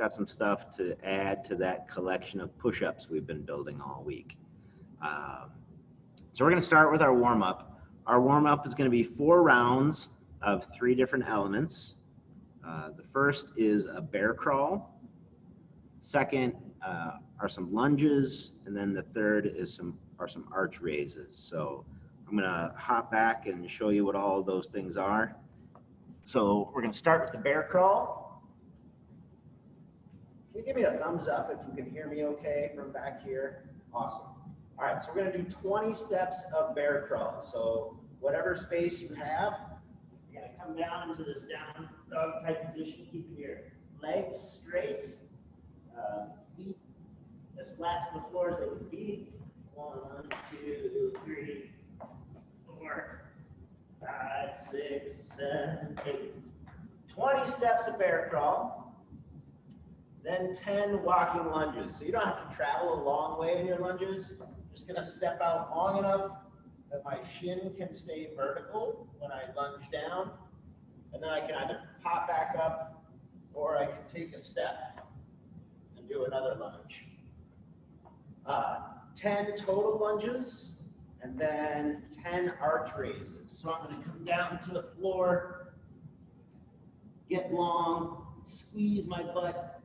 got some stuff to add to that collection of push-ups we've been building all week. So we're going to start with our warm-up. Our warm-up is going to be 4 rounds of 3 different elements. The first is a bear crawl. Second are some lunges, and then the third is some arch raises. So I'm going to hop back and show you what all of those things are. So we're going to start with the bear crawl. Can you give me a thumbs up if you can hear me okay from back here? Awesome. All right, so we're going to do 20 steps of bear crawl. So whatever space you have, you're going to come down into this down dog type position, keeping your legs straight, feet as flat to the floor as they can be. 1, 2, 3, 4, 5, 6, 7, 8. 20 steps of bear crawl. Then 10 walking lunges. So you don't have to travel a long way in your lunges. Just going to step out long enough that my shin can stay vertical when I lunge down. And then I can either pop back up or I can take a step and do another lunge. 10 total lunges and then 10 arch raises. So I'm going to come down to the floor, get long, squeeze my butt,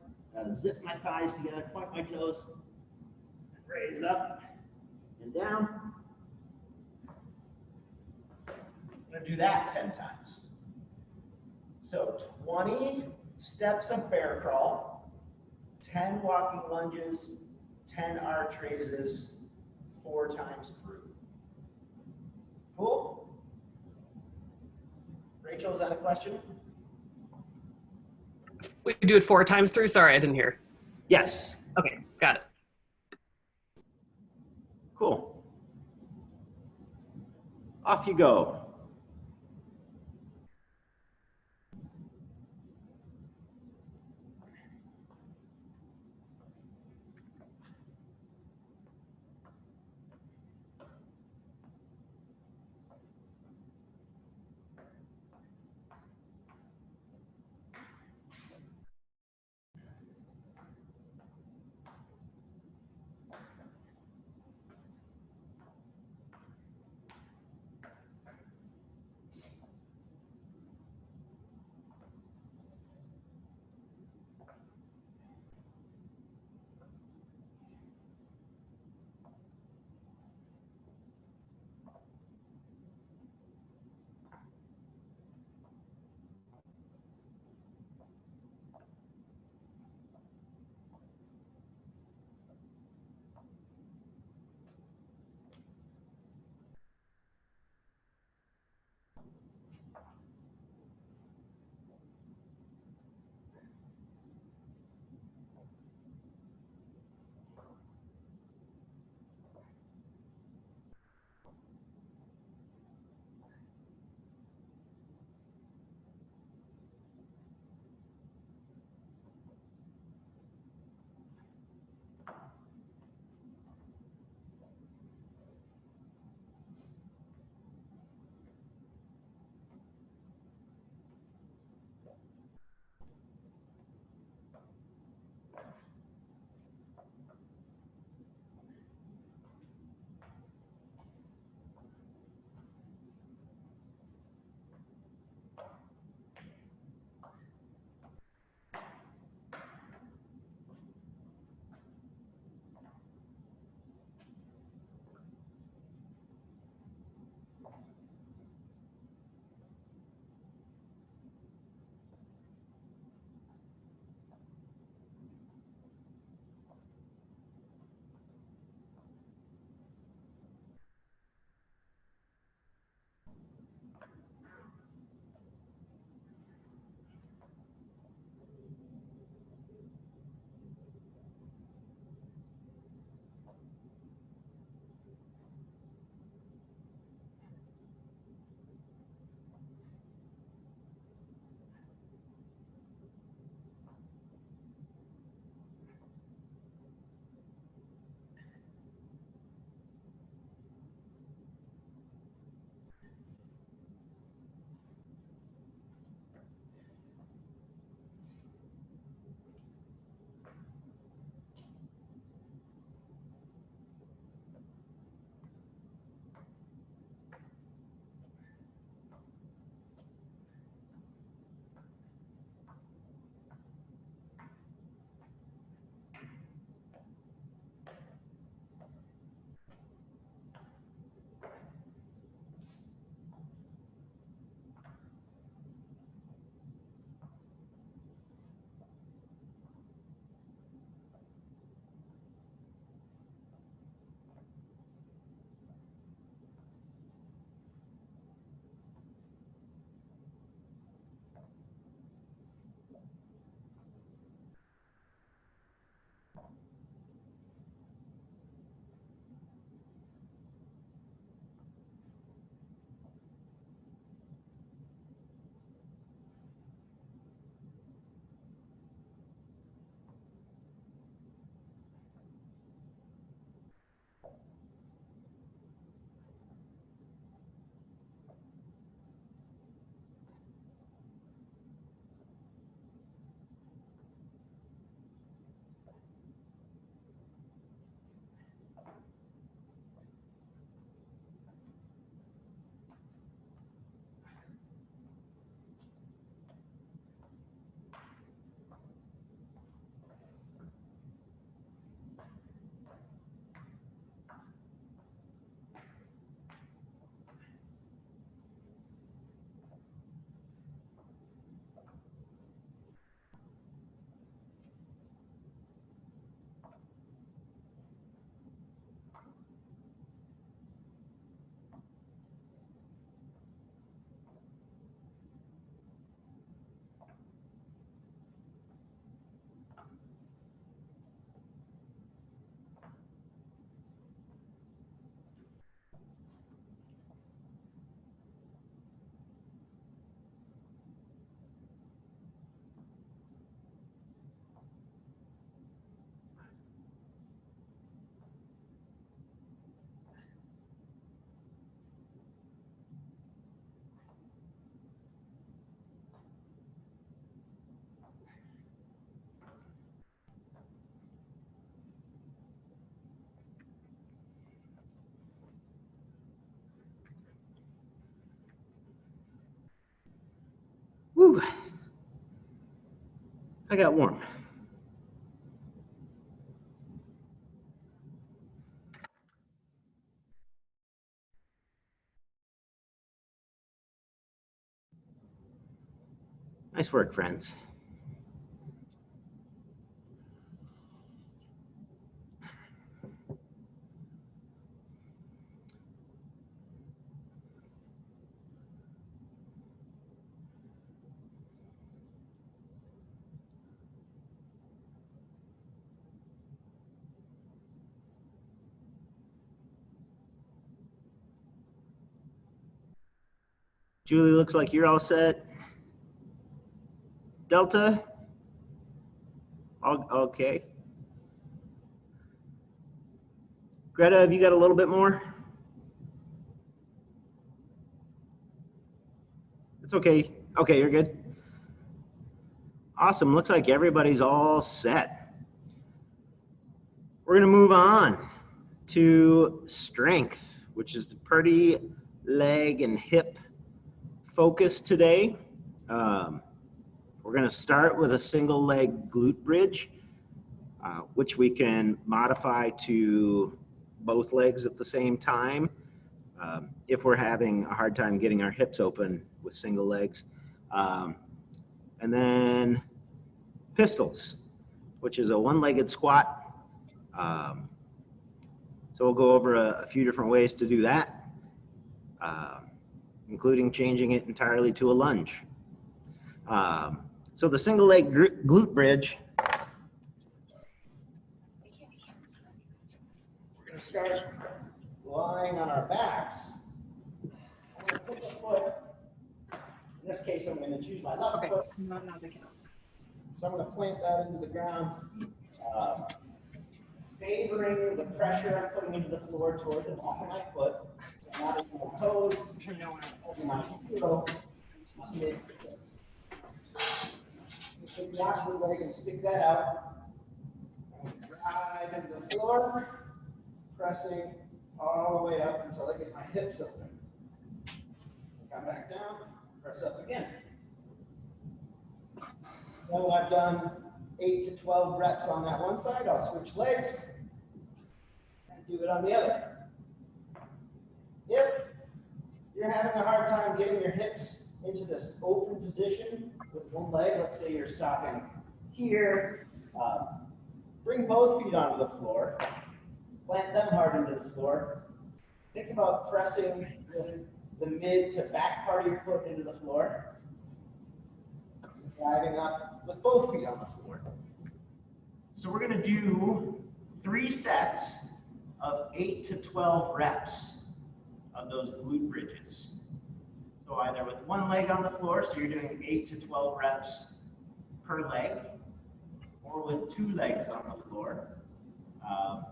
zip my thighs together, point my toes, and raise up and down. I'm going to do that 10 times. So 20 steps of bear crawl, 10 walking lunges, 10 arch raises, 4 times through. Cool? Rachel, is that a question? We do it 4 times through? Sorry, I didn't hear. Yes. Okay, got it. Cool. Off you go. got warm. Nice work, friends. Julie, looks like you're all set. Delta? Okay. Greta, have you got a little bit more? It's okay. Okay, you're good. Awesome. Looks like everybody's all set. We're going to move on to strength, which is pretty leg and hip focus today. We're going to start with a single leg glute bridge, which we can modify to both legs at the same time if we're having a hard time getting our hips open with single legs. And then pistols, which is a one-legged squat. So we'll go over a few different ways to do that, including changing it entirely to a lunge. So the single leg glute bridge, we're going to start lying on our backs. I'm going to put the foot, in this case I'm going to choose my left foot. So I'm going to plant that into the ground, favoring the pressure I'm putting into the floor toward the back of my foot. So not into my toes, holding my heel. Take the opposite leg and stick that out. And drive into the floor, pressing all the way up until I get my hips open. Come back down, press up again. Now I've done 8 to 12 reps on that one side, I'll switch legs and do it on the other. If you're having a hard time getting your hips into this open position with one leg, let's say you're stopping here, bring both feet onto the floor, plant them hard into the floor. Think about pressing the mid to back part of your foot into the floor, driving up with both feet on the floor. So we're going to do 3 sets of 8 to 12 reps of those glute bridges. So either with one leg on the floor, so you're doing 8 to 12 reps per leg, or with 2 legs on the floor, in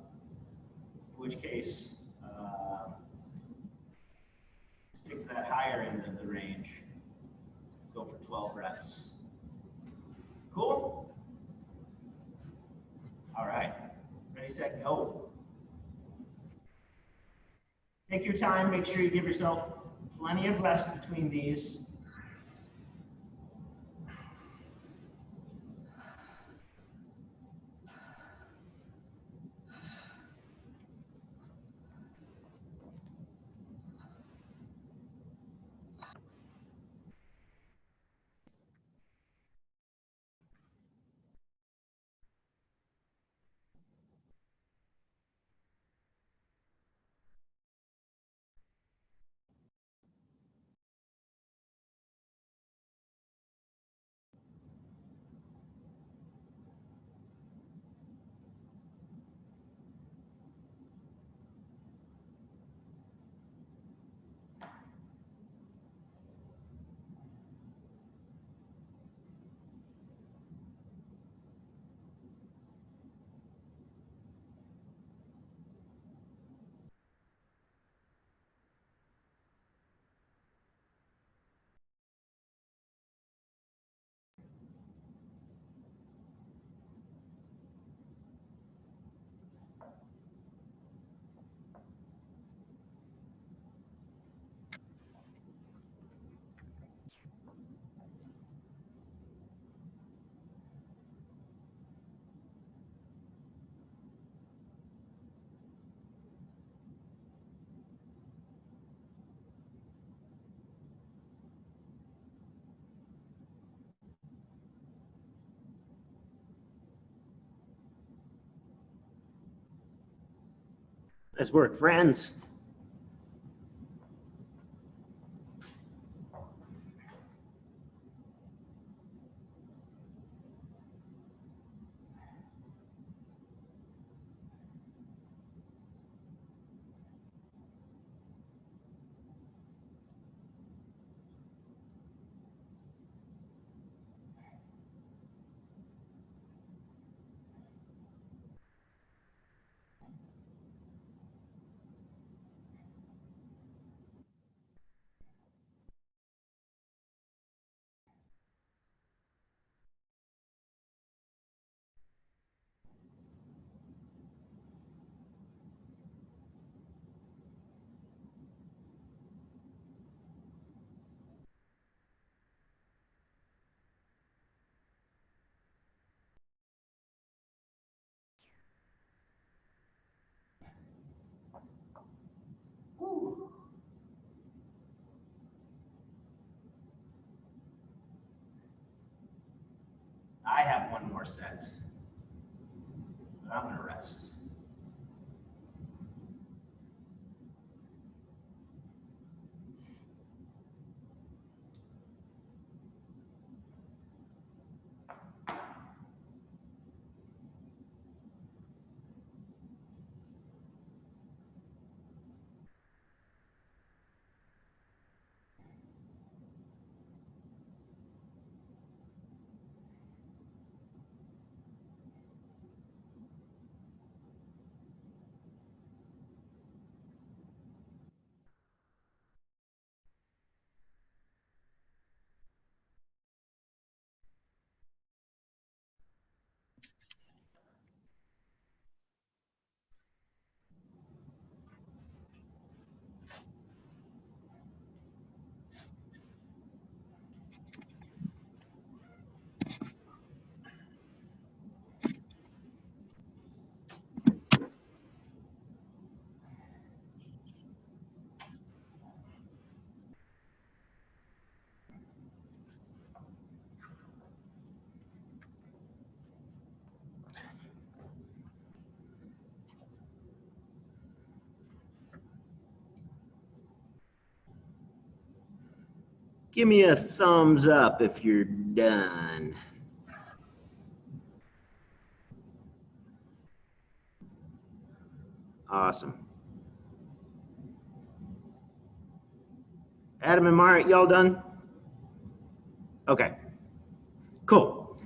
which case stick to that higher end of the range, go for 12 reps. Cool? All right, ready, set, go. Take your time, make sure you give yourself plenty of rest between these. Nice work, friends. Whew. I have one more set, but I'm gonna rest. Give me a thumbs up if you're done. Awesome. Adam and Mara, y'all done? Okay, cool.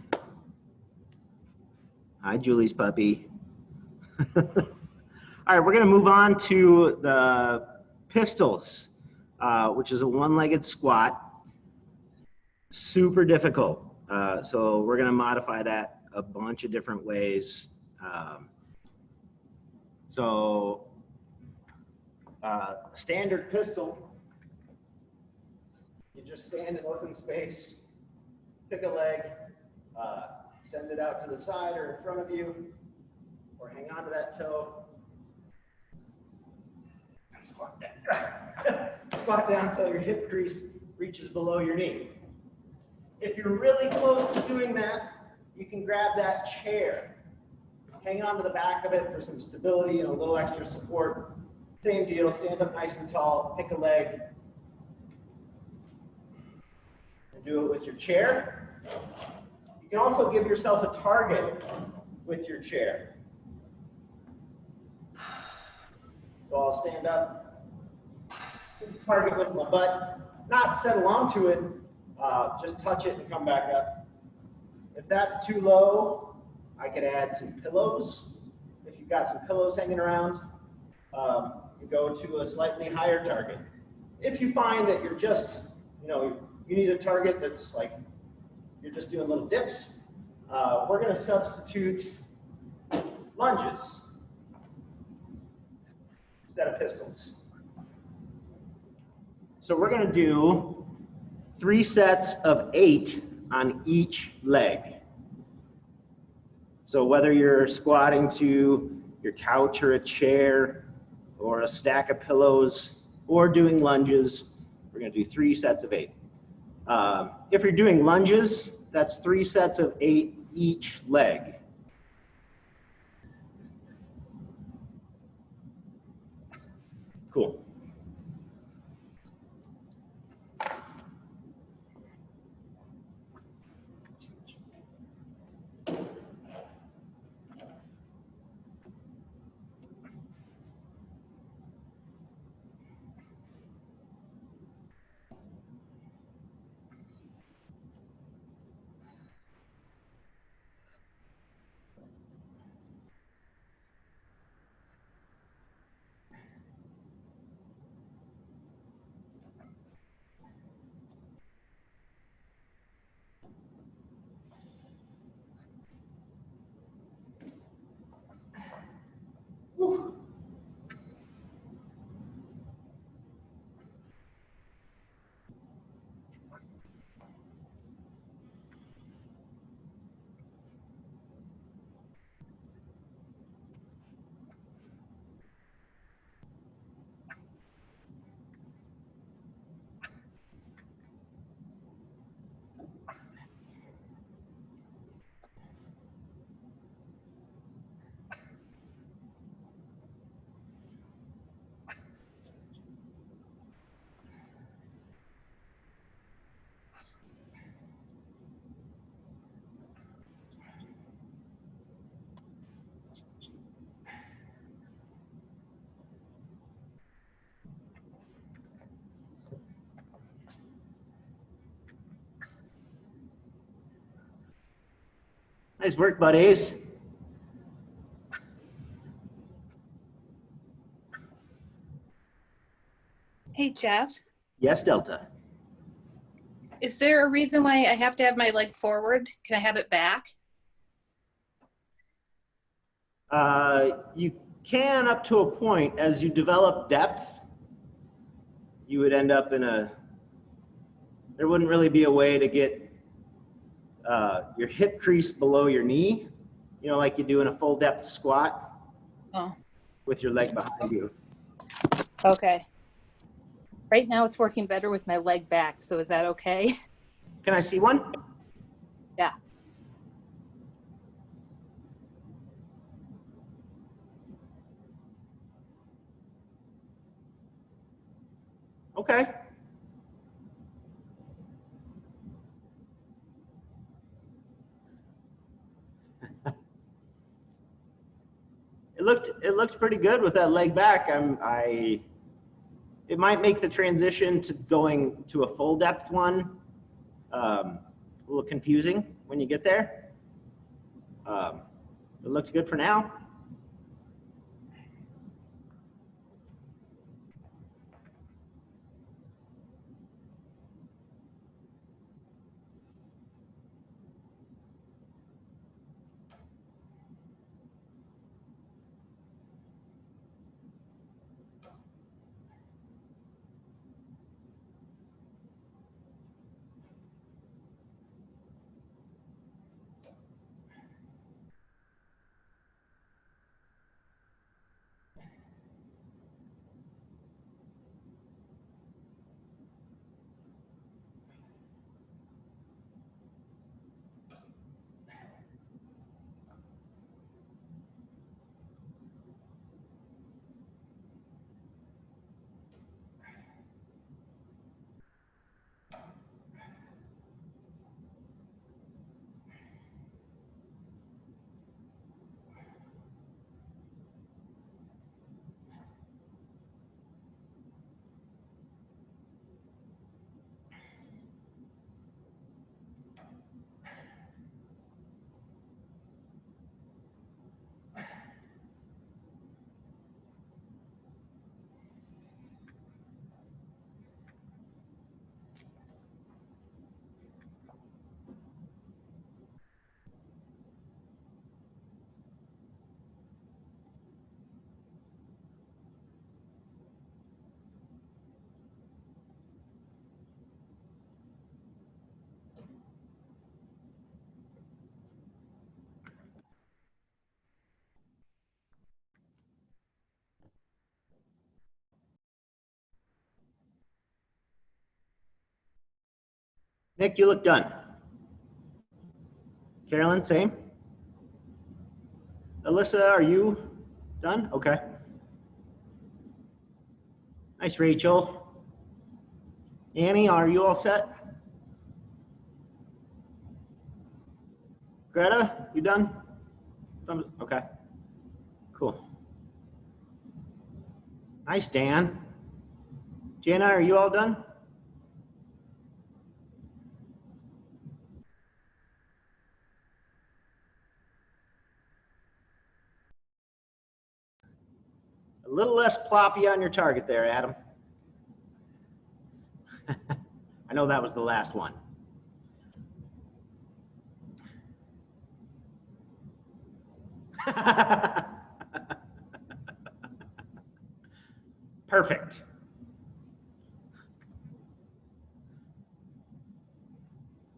Hi, Julie's puppy. All right, we're gonna move on to the pistols, which is a one-legged squat. Super difficult. So we're gonna modify that a bunch of different ways. Standard pistol, you just stand in open space, pick a leg, send it out to the side or in front of you, or hang on to that toe. And squat down. Squat down until your hip crease reaches below your knee. If you're really close to doing that, you can grab that chair. Hang on to the back of it for some stability and a little extra support. Same deal, stand up nice and tall, pick a leg. And do it with your chair. You can also give yourself a target with your chair. So I'll stand up, target with my butt, not settle onto it, just touch it and come back up. If that's too low, I could add some pillows. If you've got some pillows hanging around, you go to a slightly higher target. If you find that you're just, you need a target that's like, you're just doing little dips, we're gonna substitute lunges instead of pistols. So we're gonna do 3 sets of 8 on each leg. So whether you're squatting to your couch or a chair or a stack of pillows or doing lunges, we're gonna do 3 sets of 8. If you're doing lunges, that's 3 sets of 8 each leg. Cool. Whew. Nice work, buddies. Hey, Jeff, Yes, Delta. is there a reason why I have to have my leg forward? Can I have it back? You can up to a point. As you develop depth, you would end up in a, there wouldn't really be a way to get your hip crease below your knee, you know, like you do in a full depth squat Oh, with your leg behind you. okay. Right now it's working better with my leg back, so is that okay? Can I see one? Yeah. Okay. It looked pretty good with that leg back. It might make the transition to going to a full depth one a little confusing when you get there. It looked good for now. Nick, you look done. Carolyn, same. Alyssa, are you done? Okay. Nice, Rachel. Annie, are you all set? Greta, you done? Okay, cool. Nice, Dan. Jana, are you all done? A little less ploppy on your target there, Adam. I know that was the last one. Perfect.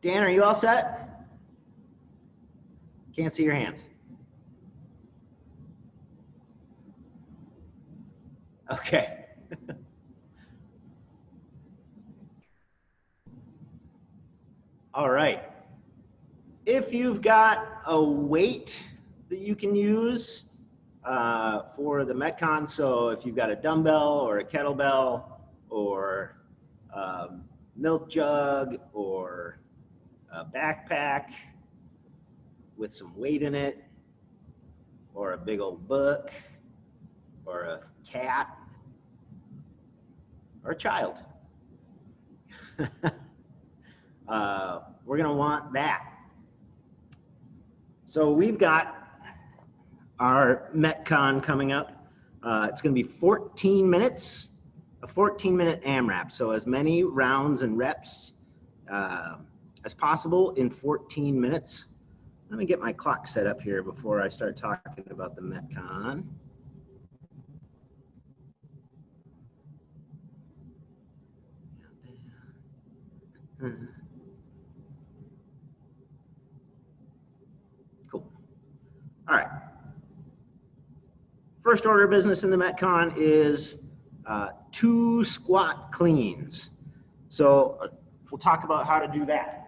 Dan, are you all set? Can't see your hands. Okay. All right. If you've got a weight that you can use for the Metcon, so if you've got a dumbbell or a kettlebell or milk jug or a backpack with some weight in it, or a big old book, or a cat, or a child, we're gonna want that. So we've got our Metcon coming up. It's gonna be 14 minutes, a 14-minute AMRAP. So as many rounds and reps as possible in 14 minutes. Let me get my clock set up here before I start talking about the Metcon. Cool. All right. First order of business in the Metcon is 2 squat cleans. So we'll talk about how to do that.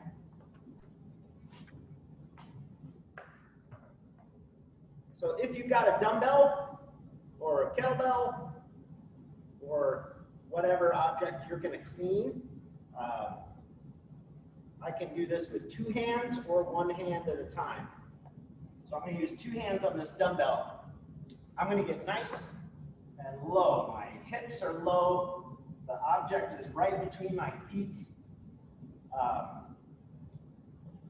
So if you've got a dumbbell or a kettlebell or whatever object you're going to clean, I can do this with 2 hands or 1 hand at a time. So I'm going to use 2 hands on this dumbbell. I'm going to get nice and low. My hips are low. The object is right between my feet.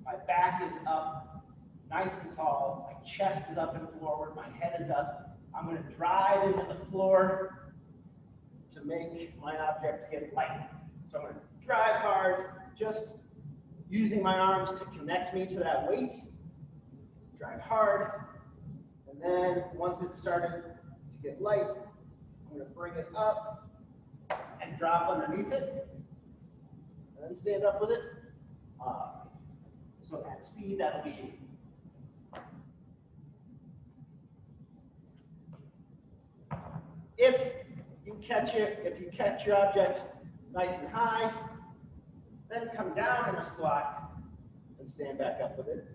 My back is up, nice and tall. My chest is up and forward. My head is up. I'm going to drive into the floor to make my object get light. So I'm going to drive hard, just using my arms to connect me to that weight. Drive hard. And then once it's started to get light, I'm going to bring it up and drop underneath it. And then stand up with it. So at speed, that'll be if you catch your object nice and high, then come down in a squat and stand back up with it.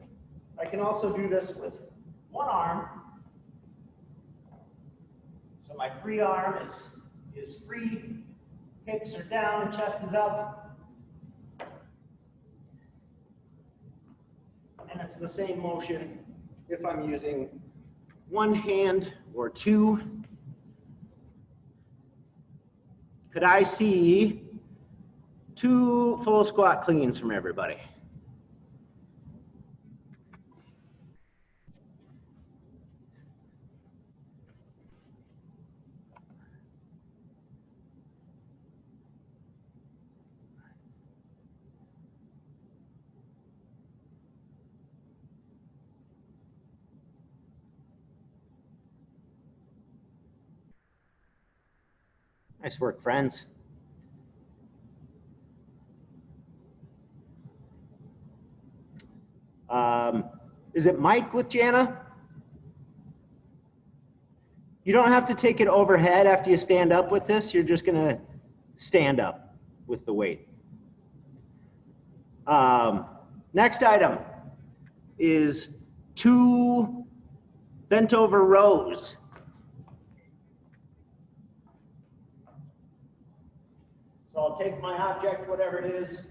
I can also do this with 1 arm. So my free arm is free, hips are down, chest is up. And it's the same motion if I'm using 1 hand or 2. Could I see 2 full squat cleans from everybody? Nice work, friends. Is it Mike with Jana? You don't have to take it overhead after you stand up with this. You're just going to stand up with the weight. Next item is 2 bent over rows. So I'll take my object, whatever it is,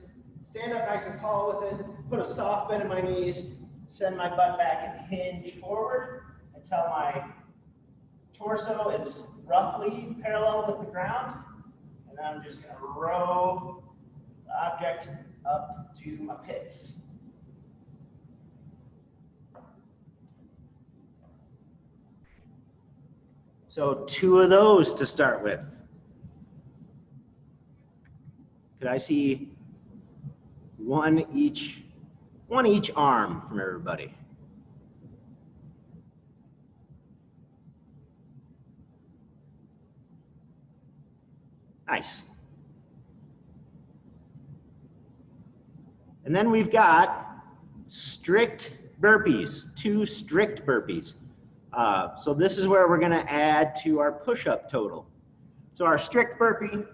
stand up nice and tall with it, put a soft bend in my knees, send my butt back and hinge forward until my torso is roughly parallel with the ground. And then I'm just going to row the object up to my pits. So 2 of those to start with. Could I see one each arm from everybody? Nice. And then we've got strict burpees, 2 strict burpees. So this is where we're going to add to our push-up total. So our strict burpee,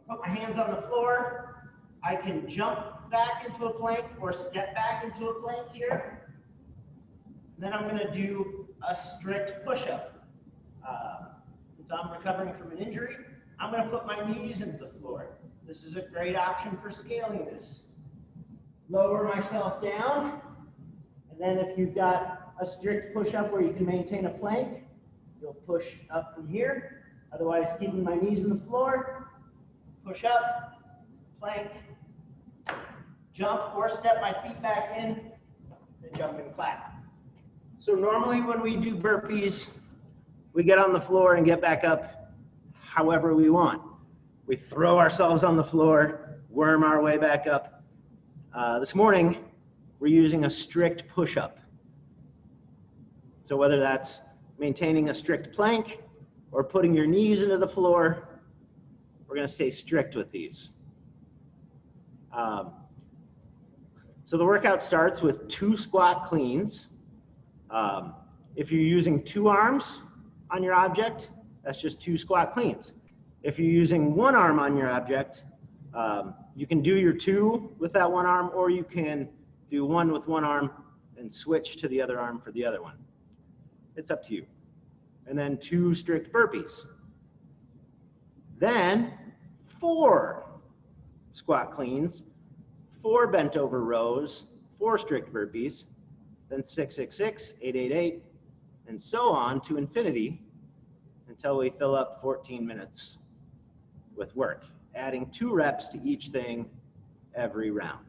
put my hands on the floor. I can jump back into a plank or step back into a plank here. Then I'm going to do a strict push-up. Since I'm recovering from an injury, I'm going to put my knees into the floor. This is a great option for scaling this. Lower myself down, and then if you've got a strict push-up where you can maintain a plank, you'll push up from here. Otherwise, keeping my knees in the floor, push up, plank, jump or step my feet back in, then jump and clap. So normally when we do burpees, we get on the floor and get back up however we want. We throw ourselves on the floor, worm our way back up. This morning, we're using a strict push-up. So whether that's maintaining a strict plank or putting your knees into the floor, we're going to stay strict with these. So the workout starts with 2 squat cleans. If you're using 2 arms on your object, that's just 2 squat cleans. If you're using 1 arm on your object, you can do your 2 with that 1 arm, or you can do 1 with 1 arm and switch to the other arm for the other one. It's up to you. And then 2 strict burpees. Then 4 squat cleans, 4 bent over rows, 4 strict burpees, then 6, 6, 6, 8, 8, 8, and so on to infinity until we fill up 14 minutes with work, adding 2 reps to each thing every round.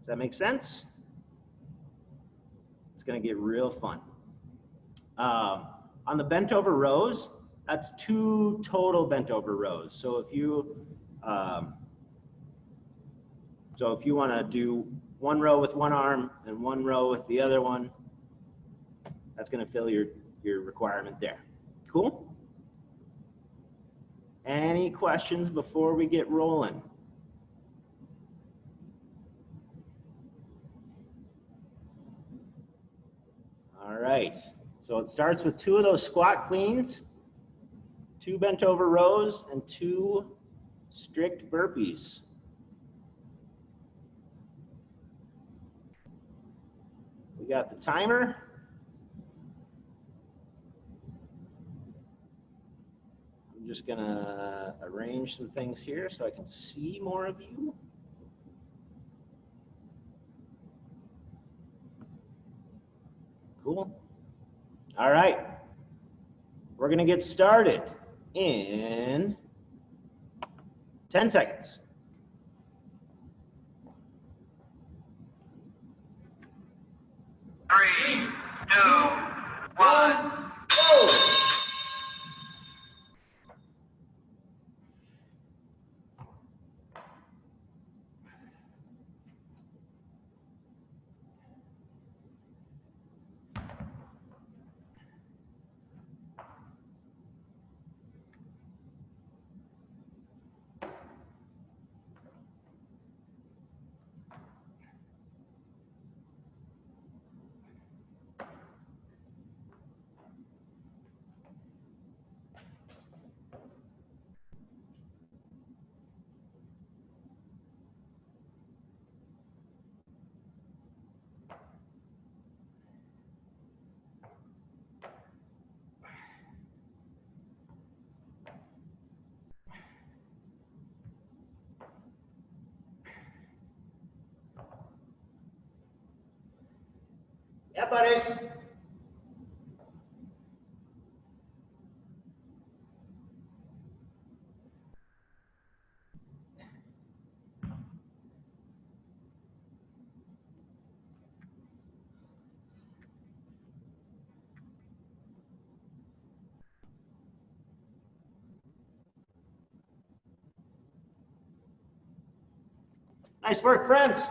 Does that make sense? It's going to get real fun. On the bent over rows, that's 2 total bent over rows. So if you want to do 1 row with 1 arm and 1 row with the other one, that's going to fill your requirement there. Cool? Any questions before we get rolling? All right. So it starts with 2 of those squat cleans, 2 bent over rows, and 2 strict burpees. We got the timer. I'm just gonna arrange some things here so I can see more of you. Cool. All right. We're gonna get started in 10 seconds. 3, 2, 1, go! Yeah, buddies. Nice work, friends.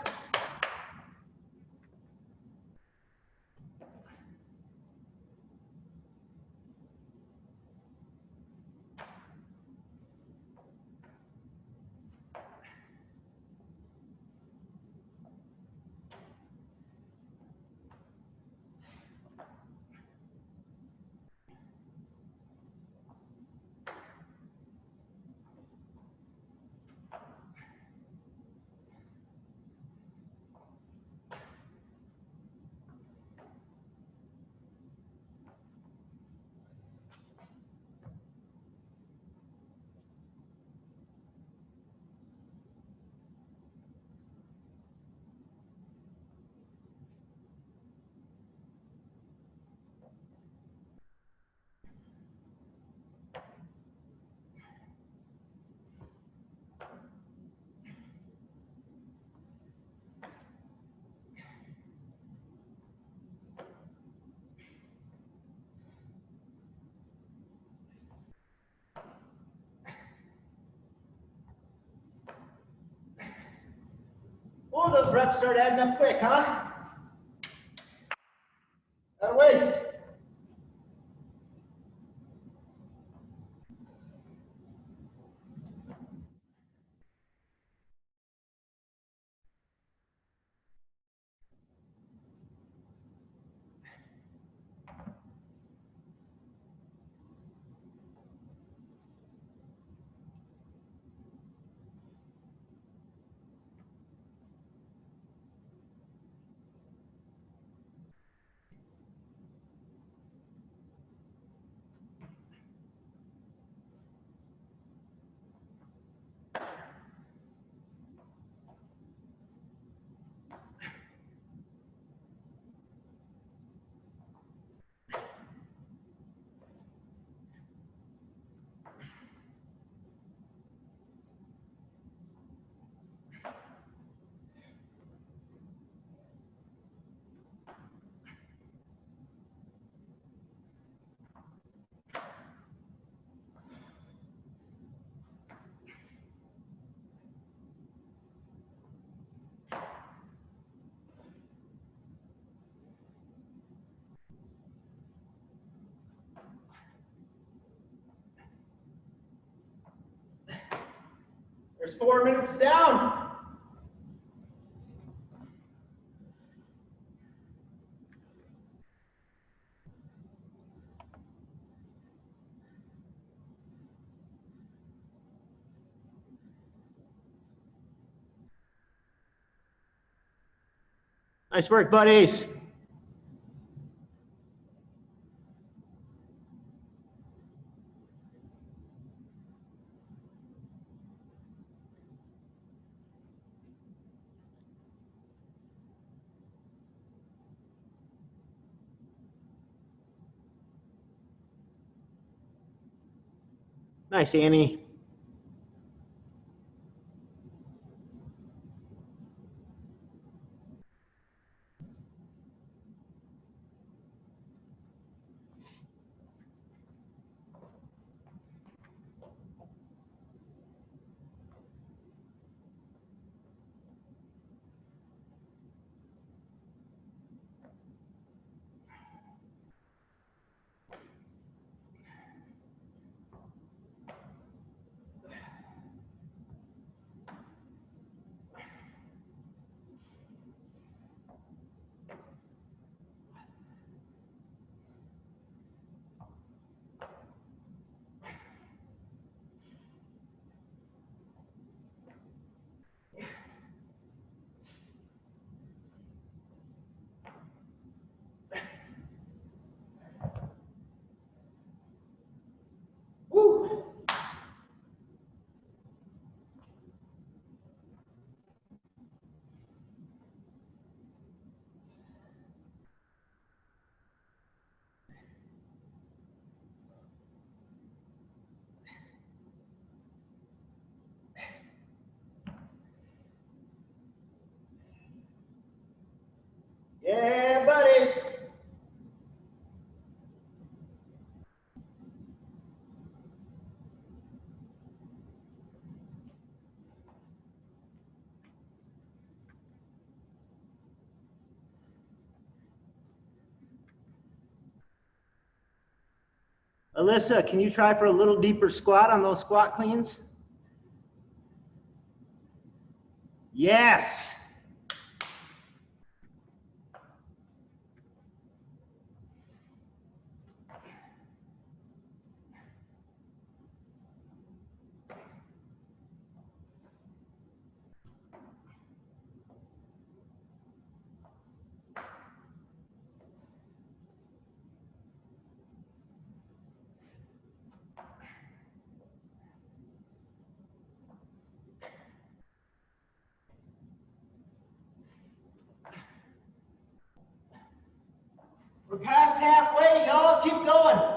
Oh, those reps start adding up quick, huh? That away. There's 4 minutes down. Nice work, buddies. Nice, Annie. Alyssa, can you try for a little deeper squat on those squat cleans? Yes. We're past halfway, y'all. Keep going.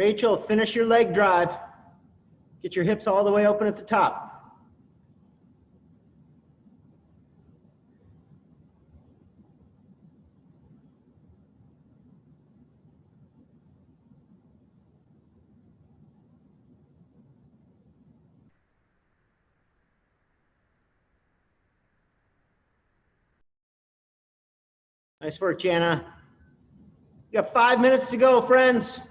Rachel, finish your leg drive. Get your hips all the way open at the top. Nice work, Jana. You got 5 minutes to go, friends.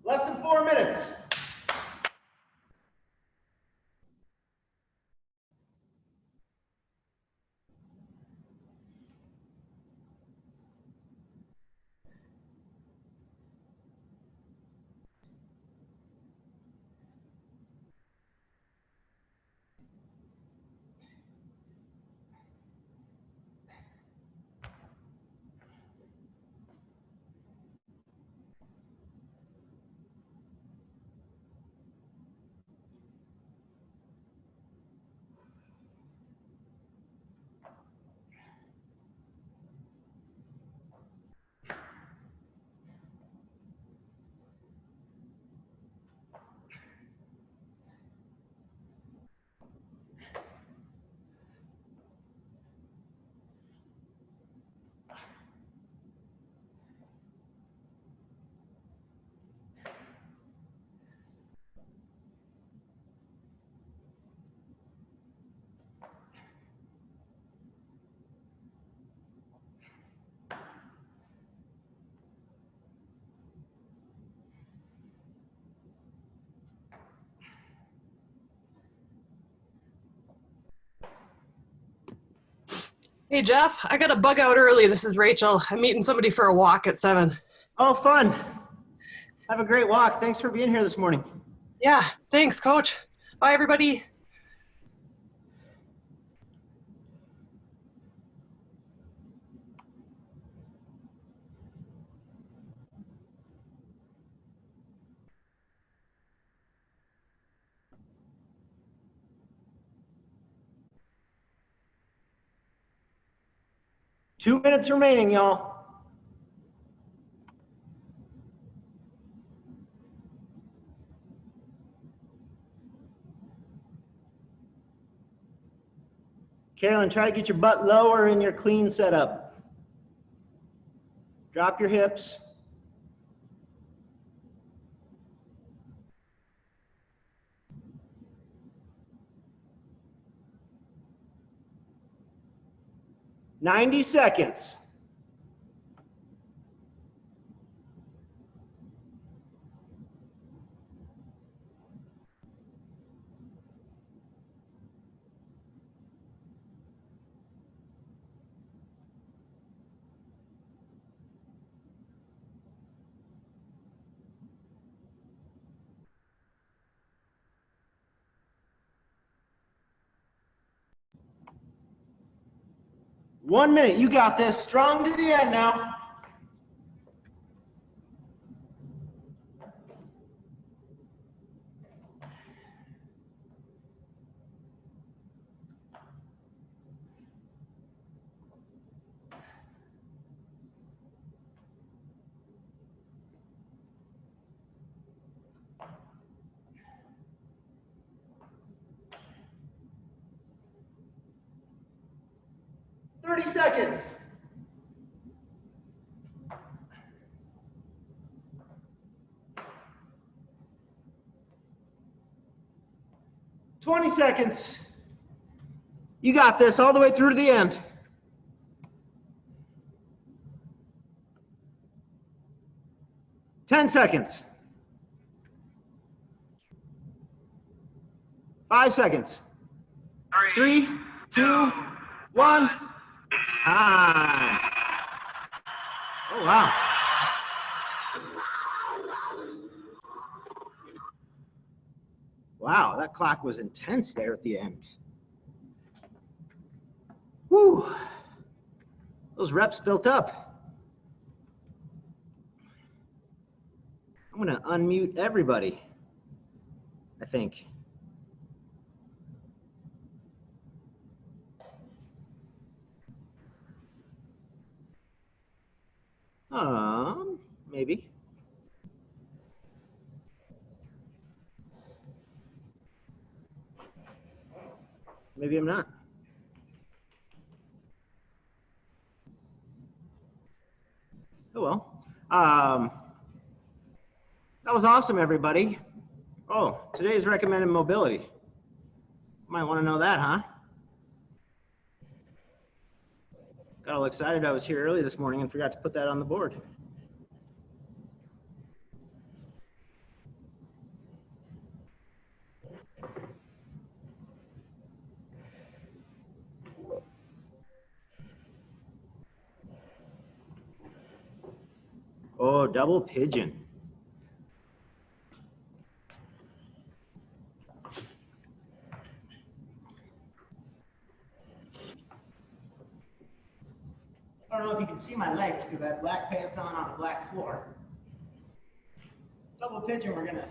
Less than 4 minutes. Hey, Jeff, I got to bug out early. This is Rachel. I'm meeting somebody for a walk at 7. Oh, fun. Have a great walk. Thanks for being here this morning. Yeah, thanks, Coach. Bye, everybody. Two minutes remaining, y'all. Carolyn, try to get your butt lower in your clean setup. Drop your hips. "90 seconds. One minute. You got this. Strong to the end now. "30 seconds. "20 seconds. You got this all the way through to the end. "10 seconds. 5 seconds. 3, 2, 1. Time. Oh, wow. Wow, that clock was intense there at the end. Whew. Those reps built up. I'm going to unmute everybody, I think. Maybe. Maybe I'm not. Oh, well. That was awesome, everybody. Oh, today's recommended mobility. Might want to know that, huh? Got all excited I was here early this morning and forgot to put that on the board. Oh, double pigeon. I don't know if you can see my legs because I have black pants on a black floor. Double pigeon, we're gonna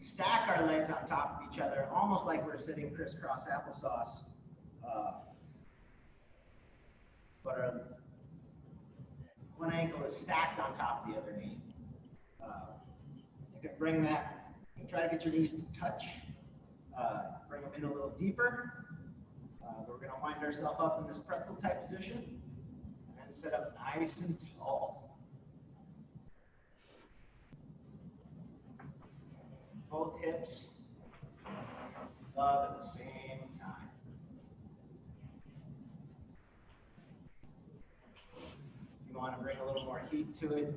stack our legs on top of each other, almost like we're sitting crisscross applesauce. But our one ankle is stacked on top of the other knee. You can bring that, you can try to get your knees to touch, bring them in a little deeper. We're going to wind ourselves up in this pretzel type position and then sit up nice and tall. Both hips above at the same time. You want to bring a little more heat to it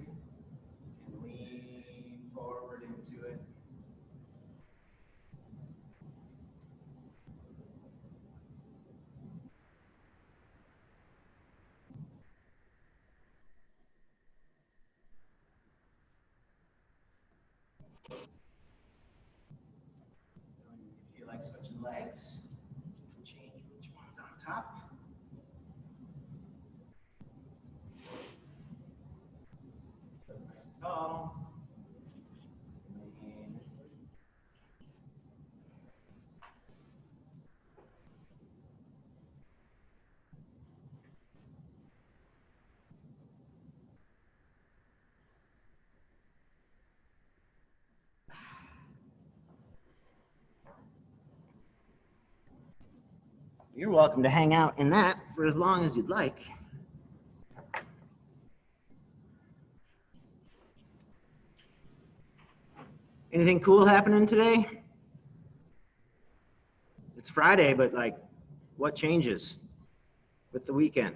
and lean forward into it. You're welcome to hang out in that for as long as you'd like. Anything cool happening today? It's Friday, but like, what changes with the weekend?